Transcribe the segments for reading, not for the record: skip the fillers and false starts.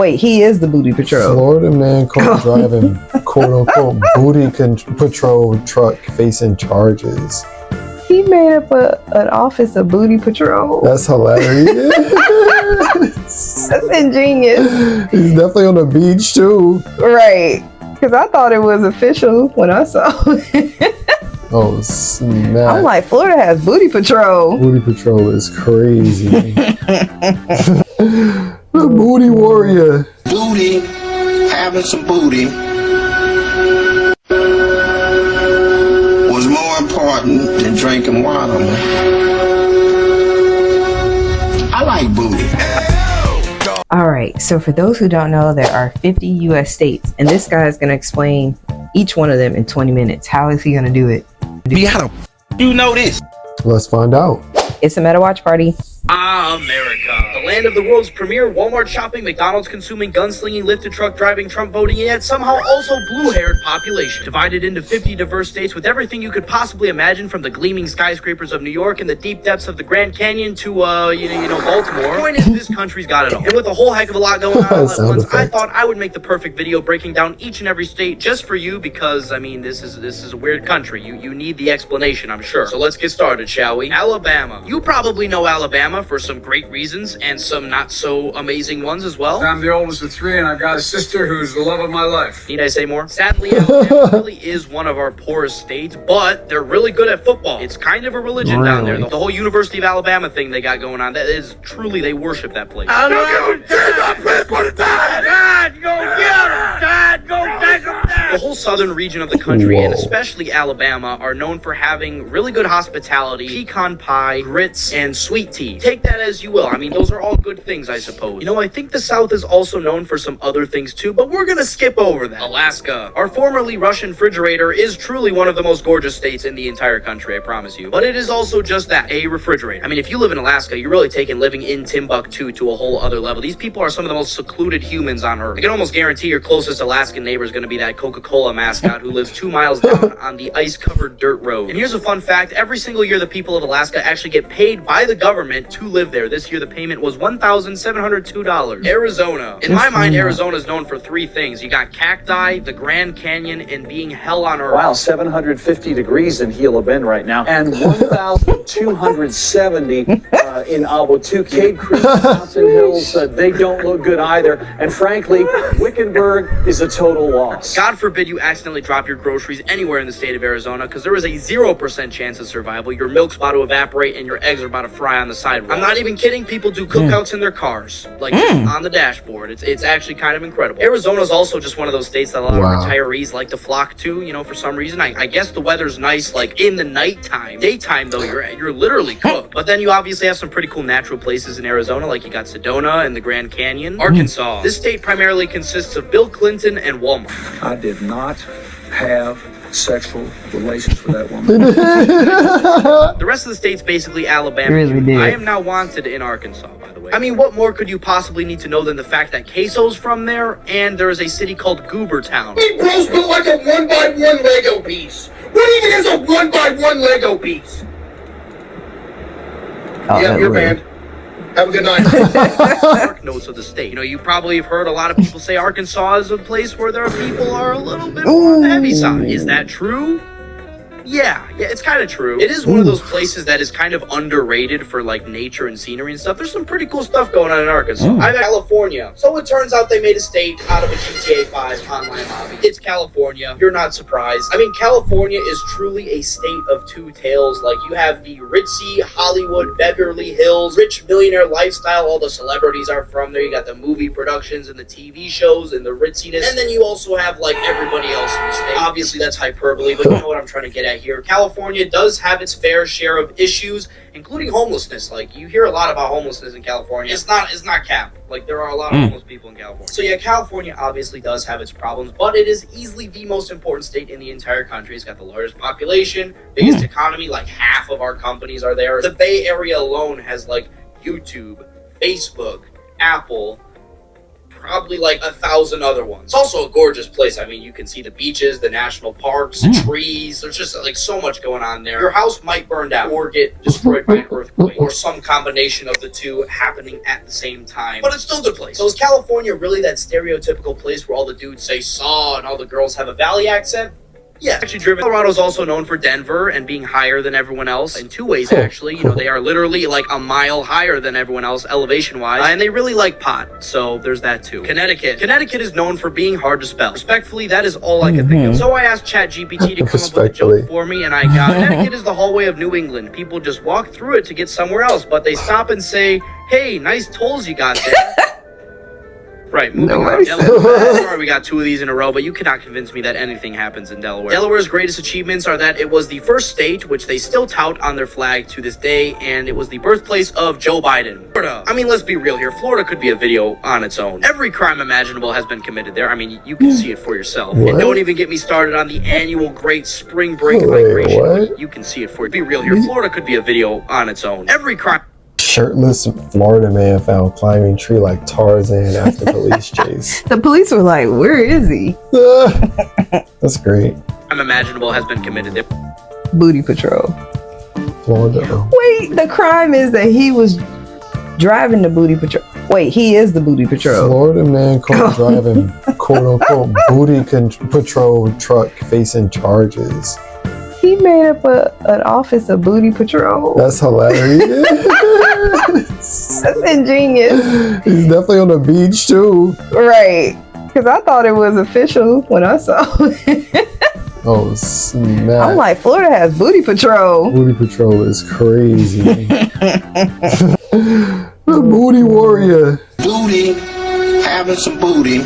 Wait, he is the booty patrol. Florida man caught driving quote-unquote booty patrol truck facing charges. He made up an office of booty patrol. That's hilarious. That's ingenious. He's definitely on the beach too. Right. Because I thought it was official when I saw it. Oh snap. I'm like, Florida has booty patrol. Booty patrol is crazy. The booty warrior. Booty, having some booty was more important than drinking water, man. I like booty. All right, so for those who don't know, there are 50 U.S. states, and this guy is going to explain each one of them in 20 minutes. How is he going to do it? How the you know this? Let's find out. It's a MetaWatch party. America, the land of the world's premier Walmart shopping, McDonald's consuming, gunslinging, lifted truck driving, Trump voting, and yet somehow also blue-haired population. Divided into 50 diverse states with everything you could possibly imagine, from the gleaming skyscrapers of New York and the deep depths of the Grand Canyon to, Baltimore. The point is, this country's got it all. And with a whole heck of a lot going on all at once, I thought I would make the perfect video breaking down each and every state just for you because, I mean, this is a weird country. You need the explanation, I'm sure. So let's get started, shall we? Alabama. You probably know Alabama for some great reasons and some not so amazing ones as well. I'm the oldest of three, and I've got a sister who's the love of my life. Need I say more? Sadly, Alabama really is one of our poorest states, but they're really good at football. It's kind of a religion down there. The whole University of Alabama thing they got going on, that is truly, they worship that place. The whole southern region of the country, and especially Alabama, are known for having really good hospitality, pecan pie, grits, and sweet tea. Take that as you will. I mean, those are all good things, I suppose. You know, I think the South is also known for some other things too, but we're gonna skip over that. Alaska. Our formerly Russian refrigerator is truly one of the most gorgeous states in the entire country, I promise you. But it is also just that, a refrigerator. I mean, if you live in Alaska, you're really taking living in Timbuktu to a whole other level. These people are some of the most secluded humans on Earth. I can almost guarantee your closest Alaskan neighbor is gonna be that Coca-Cola mascot who lives 2 miles down on the ice-covered dirt road. And here's a fun fact. Every single year, the people of Alaska actually get paid by the government to live there. This year, the payment was $1,702. Arizona. In my mind, Arizona is known for 3 things. You got cacti, the Grand Canyon, and being hell on earth. Wow, 750 degrees in Gila Bend right now, and 1,270 in Ahwatukee. Cave Creek, Mountain Hills, they don't look good either. And frankly, Wickenburg is a total loss. God forbid you accidentally drop your groceries anywhere in the state of Arizona, because there is a 0% chance of survival. Your milk's about to evaporate and your eggs are about to fry on the sidewalk. I'm not even kidding. People do cookouts in their cars, like on the dashboard. It's actually kind of incredible. Arizona is also just one of those states that a lot of retirees like to flock to, you know, for some reason. I guess the weather's nice, like in the nighttime. Daytime, though, you're literally cooked. But then you obviously have some pretty cool natural places in Arizona, like you got Sedona and the Grand Canyon. Arkansas. This state primarily consists of Bill Clinton and Walmart. I did not have sexual relations with that woman. The rest of the state's basically Alabama. Really did. I am now wanted in Arkansas, by the way. I mean, what more could you possibly need to know than the fact that queso's from there, and there is a city called Goobertown. Big bro's built like a 1x1 Lego piece. What even is a 1x1 Lego piece? Yeah, you're banned. Have a good night. Dark notes of the state. You know, you probably have heard a lot of people say Arkansas is a place where their people are a little bit more on the heavy side. Is that true? Yeah, it's kind of true. It is one of those places that is kind of underrated for like nature and scenery and stuff. There's some pretty cool stuff going on in Arkansas. I'm in California. So it turns out they made a state out of a GTA 5 online hobby. It's California. You're not surprised. I mean, California is truly a state of two tales. Like, you have the ritzy Hollywood, Beverly Hills, rich millionaire lifestyle. All the celebrities are from there. You got the movie productions and the TV shows and the ritziness. And then you also have like everybody else in the state. Obviously, that's hyperbole, but you know what I'm trying to get at here. California does have its fair share of issues, including homelessness. Like, you hear a lot about homelessness in California. It's not cap. Like, there are a lot of homeless people in California. So yeah, California obviously does have its problems, but it is easily the most important state in the entire country. It's got the largest population, biggest economy, like half of our companies are there. The Bay Area alone has like YouTube, Facebook, Apple, probably like 1,000 other ones. It's also a gorgeous place. I mean, you can see the beaches, the national parks, the trees. There's just like so much going on there. Your house might burn down or get destroyed by an earthquake or some combination of the two happening at the same time. But it's still a good place. So is California really that stereotypical place where all the dudes say "saw" and all the girls have a Valley accent? Yeah, actually driven. Colorado's also known for Denver and being higher than everyone else in two ways, actually. You know, they are literally like a mile higher than everyone else elevation-wise, and they really like pot, so there's that too. Connecticut is known for being hard to spell. Respectfully, that is all I can think of. So I asked ChatGPT to come up with a joke for me, and I got Connecticut is the hallway of New England. People just walk through it to get somewhere else, but they stop and say, "Hey, nice tolls you got there." Right, moving on. Delaware. Sorry, we got two of these in a row, but you cannot convince me that anything happens in Delaware. Delaware's greatest achievements are that it was the first state, which they still tout on their flag to this day, and it was the birthplace of Joe Biden. Florida. I mean, let's be real here. Florida could be a video on its own. Every crime imaginable has been committed there. I mean, you can see it for yourself. What? And don't even get me started on the annual Great Spring Break migration. What? You can see it for Be real here. Florida could be a video on its own. Every crime. Shirtless Florida man found climbing tree like Tarzan after police chase. The police were like, "Where is he?" That's great. Crime imaginable has been committed there. Booty patrol. Florida. Wait, the crime is that he was driving the booty patrol. Wait, he is the booty patrol. Florida man caught driving quote unquote booty patrol truck facing charges. He made up an office of booty patrol. That's hilarious. That's ingenious. He's definitely on the beach too. Right. Because I thought it was official when I saw it. Oh snap. I'm like, Florida has booty patrol. Booty patrol is crazy. The booty warrior. Booty, having some booty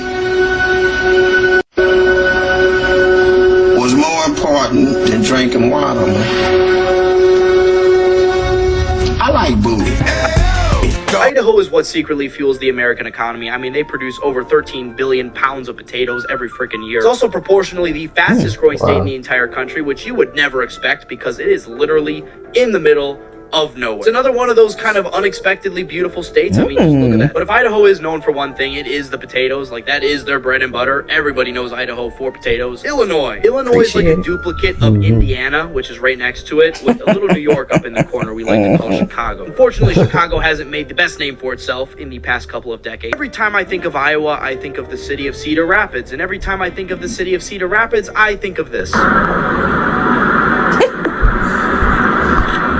was more important than drinking water, man. I like booty. Idaho is what secretly fuels the American economy. I mean, they produce over 13 billion pounds of potatoes every freaking year. It's also proportionally the fastest growing state in the entire country, which you would never expect because it is literally in the middle of nowhere. It's another one of those kind of unexpectedly beautiful states. I mean, just look at that. But if Idaho is known for one thing, it is the potatoes. Like, that is their bread and butter. Everybody knows Idaho for potatoes. Illinois is like a duplicate of Indiana, which is right next to it, with a little New York up in the corner we like to call Chicago. Unfortunately, Chicago hasn't made the best name for itself in the past couple of decades. Every time I think of Iowa, I think of the city of Cedar Rapids. And every time I think of the city of Cedar Rapids, I think of this.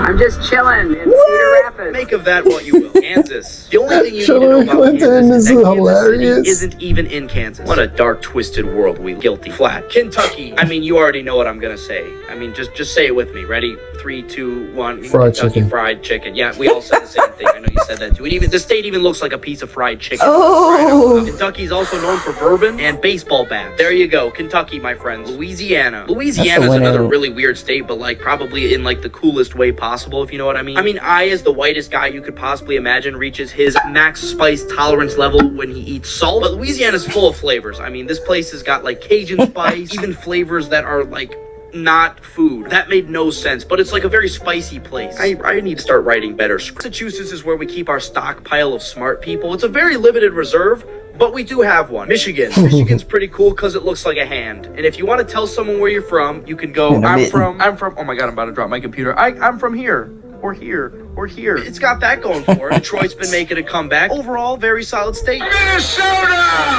I'm just chilling in Cedar Rapids. Make of that what you will. Kansas. The only thing you need to know Hillary about Clinton Kansas is that Kansas hilarious. City isn't even in Kansas. What a dark, twisted world we guilty. Flat. Kentucky. I mean, you already know what I'm gonna say. I mean, just say it with me. Ready? 3, 2, 1. Fried Kentucky chicken. Fried chicken. Yeah, we all said the same thing. I know you said that too. The state even looks like a piece of fried chicken. Oh. Kentucky's also known for bourbon and baseball bats. There you go. Kentucky, my friends. Louisiana is another really weird state, but like probably in like the coolest way possible, if you know what I mean. I mean, I, as the whitest guy you could possibly imagine, reaches his max spice tolerance level when he eats salt. But Louisiana's full of flavors. I mean, this place has got like Cajun spice, even flavors that are like not food. That made no sense, but it's like a very spicy place. I need to start writing better scripts. Massachusetts is where we keep our stockpile of smart people. It's a very limited reserve, but we do have one. Michigan's pretty cool because it looks like a hand. And if you want to tell someone where you're from, you can go, I'm from, oh my God, I'm about to drop my computer. I'm from here, or here, or here. It's got that going for it. Detroit's been making a comeback. Overall, very solid state.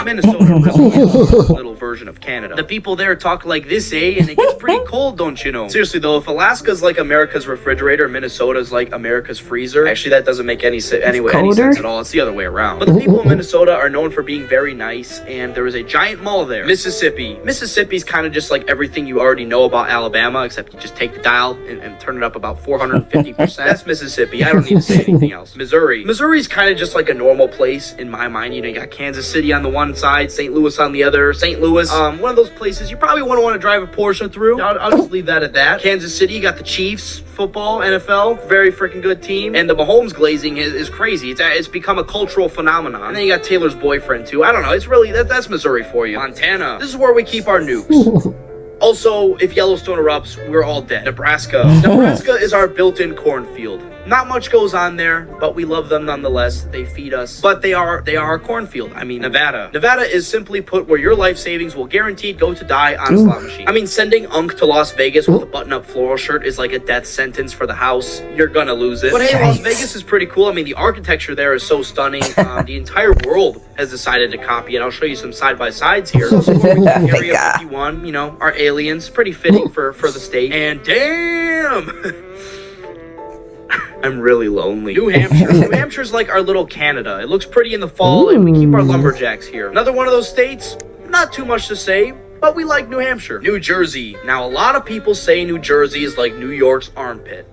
Minnesota really is a little version of Canada. The people there talk like this, eh? And it gets pretty cold, don't you know? Seriously though, if Alaska's like America's refrigerator, Minnesota's like America's freezer, actually that doesn't make any sense at all. It's the other way around. But the people of Minnesota are known for being very nice, and there is a giant mall there. Mississippi's kind of just like everything you already know about Alabama, except you just take the dial and turn it up about 450%. That's Mississippi. I don't need to say anything else. Missouri's kind of just like a normal place in my mind. You know, you got Kansas City on the one side, St. Louis on the other. St. Louis, one of those places you probably wouldn't want to drive a Porsche through. I'll just leave that at that. Kansas City, you got the Chiefs, football, NFL, very freaking good team. And the Mahomes glazing is crazy. It's become a cultural phenomenon. And then you got Taylor's boyfriend too. I don't know. It's really, that's Missouri for you. Montana. This is where we keep our nukes. Also, if Yellowstone erupts, we're all dead. Nebraska is our built-in cornfield. Not much goes on there, but we love them nonetheless. They feed us. But they are a cornfield. I mean, Nevada. Nevada is simply put where your life savings will guaranteed go to die on a slot machine. I mean, sending Unk to Las Vegas with a button-up floral shirt is like a death sentence for the house. You're gonna lose it. But hey, Las Vegas is pretty cool. I mean, the architecture there is so stunning. The entire world has decided to copy it. I'll show you some side-by-sides here. So Area 51, you know, our aliens. Pretty fitting for the state. And damn! I'm really lonely. New Hampshire. New Hampshire's like our little Canada. It looks pretty in the fall, and we keep our lumberjacks here. Another one of those states, not too much to say, but we like New Hampshire. New Jersey. Now, a lot of people say New Jersey is like New York's armpit.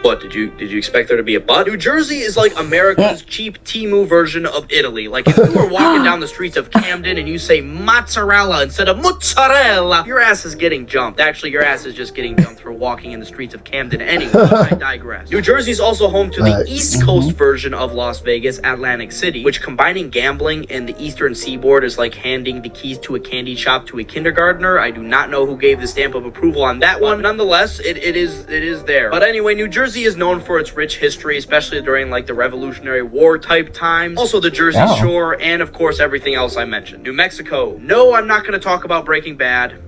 What, did you expect there to be a but? New Jersey is like America's cheap Temu version of Italy. Like, if you were walking down the streets of Camden and you say mozzarella instead of mozzarella, your ass is getting jumped. Actually, your ass is just getting jumped for walking in the streets of Camden anyway. I digress. New Jersey is also home to the East Coast version of Las Vegas, Atlantic City, which combining gambling and the Eastern Seaboard is like handing the keys to a candy shop to a kindergartner. I do not know who gave the stamp of approval on that one. Nonetheless, it is there. But anyway, New Jersey is known for its rich history, especially during like the Revolutionary War type times. Also the Jersey Shore, and of course everything else I mentioned. New Mexico. No, I'm not going to talk about Breaking Bad.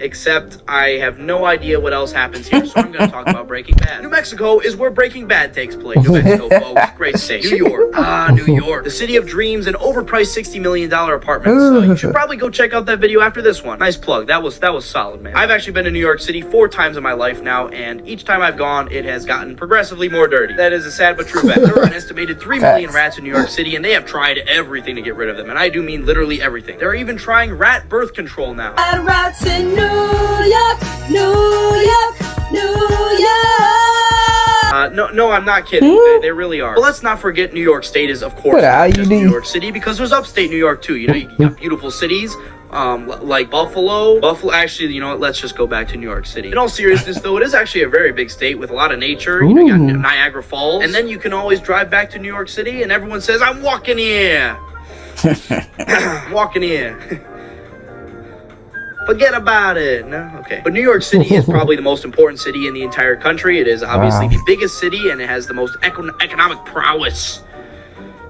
Except I have no idea what else happens here, so I'm going to talk about Breaking Bad. New Mexico is where Breaking Bad takes place. New Mexico, folks. Great state. New York. New York. The city of dreams and overpriced $60 million apartments. You should probably go check out that video after this one. Nice plug. That was solid, man. I've actually been to New York City 4 times in my life now, and each time I've gone, it has gotten progressively more dirty. That is a sad but true fact. There are an estimated 3 million rats in New York City, and they have tried everything to get rid of them, and I do mean literally everything. They're even trying rat birth control now. Rats in New York, New York, New York. No, I'm not kidding. They really are. But let's not forget New York State is, of course, not just New York City, because there's upstate New York, too. You know, you got beautiful cities, like Buffalo. Actually, you know what? Let's just go back to New York City. In all seriousness, though, it is actually a very big state with a lot of nature. You know, you got Niagara Falls. And then you can always drive back to New York City, and everyone says, I'm walking here. Walking here. Forget about it. No? Okay. But New York City is probably the most important city in the entire country. It is obviously the biggest city, and it has the most economic prowess.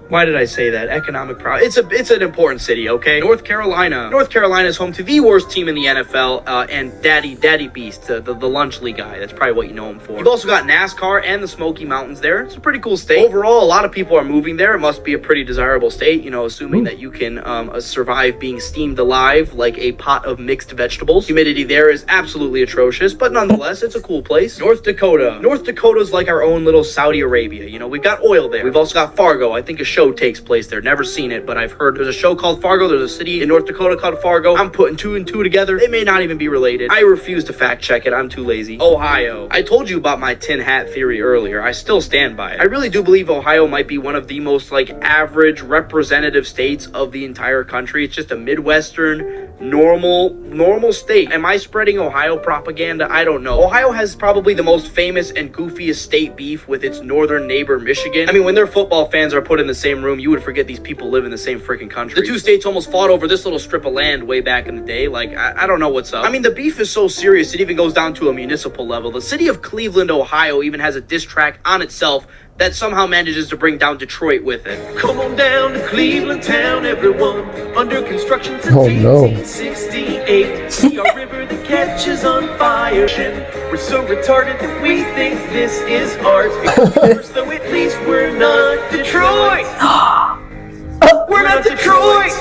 Why did I say that? Economic prowess. It's an important city, okay? North Carolina. North Carolina is home to the worst team in the NFL, and Daddy Beast, the lunch league guy. That's probably what you know him for. You've also got NASCAR and the Smoky Mountains there. It's a pretty cool state. Overall, a lot of people are moving there. It must be a pretty desirable state, you know, assuming that you can survive being steamed alive like a pot of mixed vegetables. Humidity there is absolutely atrocious, but nonetheless, it's a cool place. North Dakota. North Dakota's like our own little Saudi Arabia. You know, we've got oil there. We've also got Fargo. I think a show takes place there. Never seen it, but I've heard there's a show called Fargo. There's a city in North Dakota called Fargo. I'm putting 2 and 2 together. They may not even be related. I refuse to fact check it. I'm too lazy. Ohio. I told you about my tin hat theory earlier. I still stand by it. I really do believe Ohio might be one of the most like average representative states of the entire country. It's just a Midwestern normal state. Am I spreading Ohio propaganda? I don't know. Ohio has probably the most famous and goofiest state beef with its northern neighbor Michigan. I mean, when their football fans are put in the same room, you would forget these people live in the same freaking country. The 2 states almost fought over this little strip of land way back in the day. Like, I don't know what's up. I mean, the beef is so serious, it even goes down to a municipal level. The city of Cleveland, Ohio even has a diss track on itself that somehow manages to bring down Detroit with it. Come on down to Cleveland town, everyone. Under construction since 1868. See our river that catches on fire. We're so retarded that we think this is art. Because though at least we're not Detroit. We're not Detroit!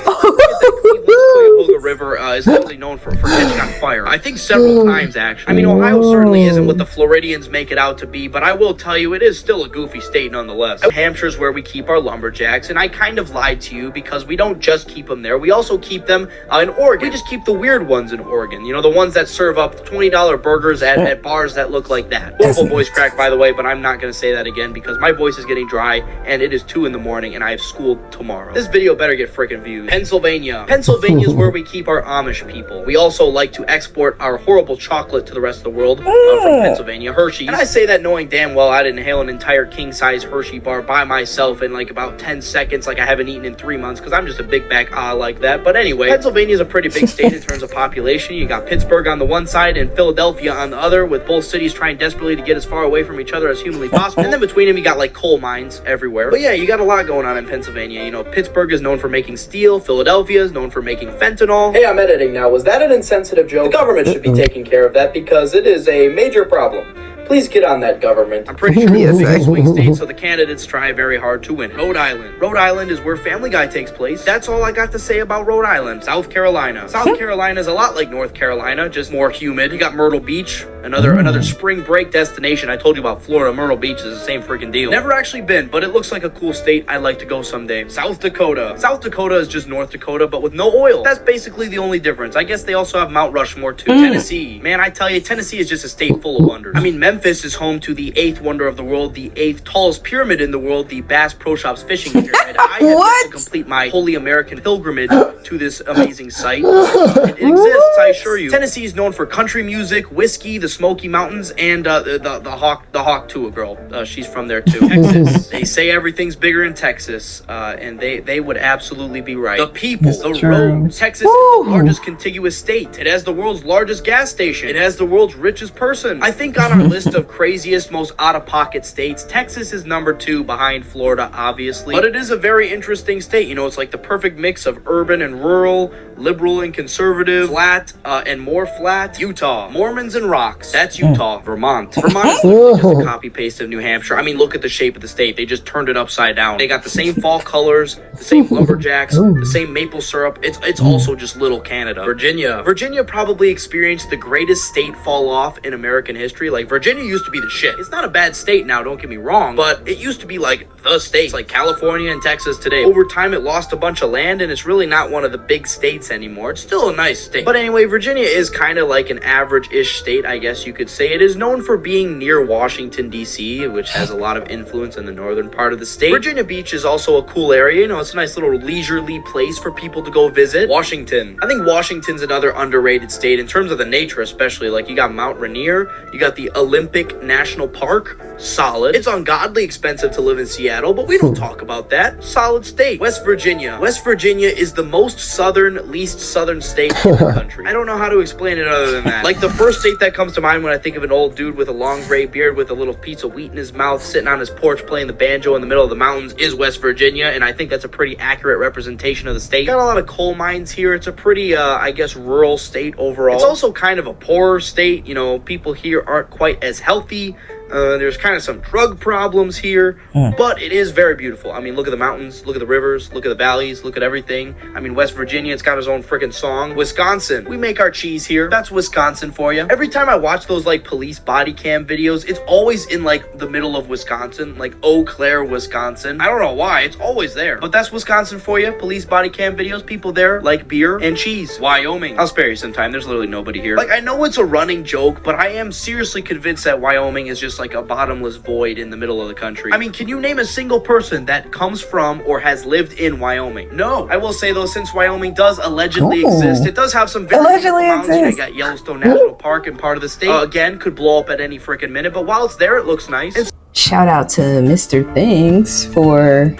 The river is literally known for catching on fire. I think several times, actually. I mean, Ohio certainly isn't what the Floridians make it out to be, but I will tell you, it is still a goofy state nonetheless. New Hampshire's where we keep our lumberjacks, and I kind of lied to you because we don't just keep them there. We also keep them in Oregon. We just keep the weird ones in Oregon. You know, the ones that serve up $20 burgers at bars that look like that. Horrible voice crack, by the way, but I'm not going to say that again because my voice is getting dry, and it is 2 in the morning, and I have school tomorrow. This video better get freaking views. Pennsylvania. Pennsylvania is where we keep keep our Amish people. We also like to export our horrible chocolate to the rest of the world from Pennsylvania, Hershey's. And I say that knowing damn well I'd inhale an entire king-size Hershey bar by myself in like about 10 seconds like I haven't eaten in 3 months because I'm just a big bag like that. But anyway, Pennsylvania is a pretty big state in terms of population. You got Pittsburgh on the one side and Philadelphia on the other, with both cities trying desperately to get as far away from each other as humanly possible. And then between them you got like coal mines everywhere. But yeah, you got a lot going on in Pennsylvania. You know, Pittsburgh is known for making steel. Philadelphia is known for making fentanyl. Hey, I'm editing now. Was that an insensitive joke? The government should be taking care of that because it is a major problem. Please get on that, government. I'm pretty sure it's swing state, so the candidates try very hard to win. Rhode Island. Rhode Island is where Family Guy takes place. That's all I got to say about Rhode Island. South Carolina. South Carolina is a lot like North Carolina, just more humid. You got Myrtle Beach, another spring break destination. I told you about Florida. Myrtle Beach is the same freaking deal. Never actually been, but it looks like a cool state. I'd like to go someday. South Dakota. South Dakota is just North Dakota, but with no oil. That's basically the only difference. I guess they also have Mount Rushmore too. Tennessee. Man, I tell you, Tennessee is just a state full of wonders. I mean, Memphis is home to the 8th wonder of the world, the 8th tallest pyramid in the world, the Bass Pro Shops fishing pyramid. I have to complete my Holy American pilgrimage to this amazing site. It exists, I assure you. Tennessee is known for country music, whiskey, the Smoky Mountains, and the Hawk Tua girl. She's from there too. Texas. They say everything's bigger in Texas, and they would absolutely be right. The people, the roads. Texas is the largest contiguous state. It has the world's largest gas station. It has the world's richest person. I think on our list of craziest, most out-of-pocket states, Texas is number 2 behind Florida, obviously. But it is a very interesting state. You know, it's like the perfect mix of urban and rural, liberal and conservative, flat and more flat. Utah. Mormons and rocks. That's Utah. Vermont. Vermont is literally just a copy-paste of New Hampshire. I mean, look at the shape of the state. They just turned it upside down. They got the same fall colors, the same lumberjacks, the same maple syrup. It's also just little Canada. Virginia. Virginia probably experienced the greatest state fall off in American history. Like, Virginia used to be the shit. It's not a bad state now, don't get me wrong, but it used to be like the state. It's like California and Texas today. Over time, it lost a bunch of land, and it's really not one of the big states anymore. It's still a nice state. But anyway, Virginia is kind of like an average-ish state, I guess you could say. It is known for being near Washington, D.C., which has a lot of influence in the northern part of the state. Virginia Beach is also a cool area. You know, it's a nice little leisurely place for people to go visit. Washington. I think Washington's another underrated state in terms of the nature, especially. Like, you got Mount Rainier, you got the Olympic National Park. Solid. It's ungodly expensive to live in Seattle, but we don't talk about that. Solid state. West Virginia. West Virginia is the most southern, least southern state in the country. I don't know how to explain it other than that. Like, the first state that comes to mind when I think of an old dude with a long gray beard with a little piece of wheat in his mouth sitting on his porch playing the banjo in the middle of the mountains is West Virginia, and I think that's a pretty accurate representation of the state. Got a lot of coal mines here. It's a pretty, I guess, rural state overall. It's also kind of a poorer state. You know, people here aren't quite as healthy. There's kind of some drug problems here, but it is very beautiful. I mean, look at the mountains, look at the rivers, look at the valleys, look at everything. I mean, West Virginia, it's got its own freaking song. Wisconsin, we make our cheese here. That's Wisconsin for you. Every time I watch those like police body cam videos, it's always in like the middle of Wisconsin, like Eau Claire, Wisconsin. I don't know why, it's always there. But that's Wisconsin for you. Police body cam videos, people there like beer and cheese. Wyoming, I'll spare you some time. There's literally nobody here. Like, I know it's a running joke, but I am seriously convinced that Wyoming is just like a bottomless void in the middle of the country. I mean, can you name a single person that comes from or has lived in Wyoming? No. I will say though, since Wyoming does allegedly exist, it does have some very beautiful mountains. You got Yellowstone National Park and part of the state. Again, could blow up at any freaking minute, but while it's there, it looks nice. Shout out to Mr. Things for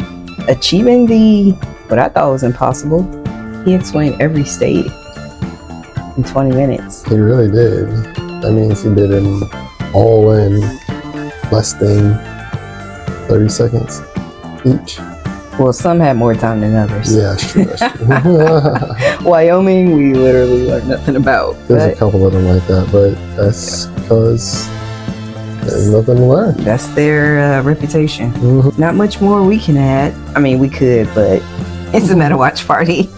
achieving what I thought was impossible. He explained every state in 20 minutes. He really did. That means he did it all in less than 30 seconds each. Well, some had more time than others. Yeah, that's true. That's true. Wyoming, we literally learned nothing about. There's a couple of them like that, but that's because there's nothing to learn. That's their reputation. Not much more we can add. I mean, we could, but it's a MetaWatch party.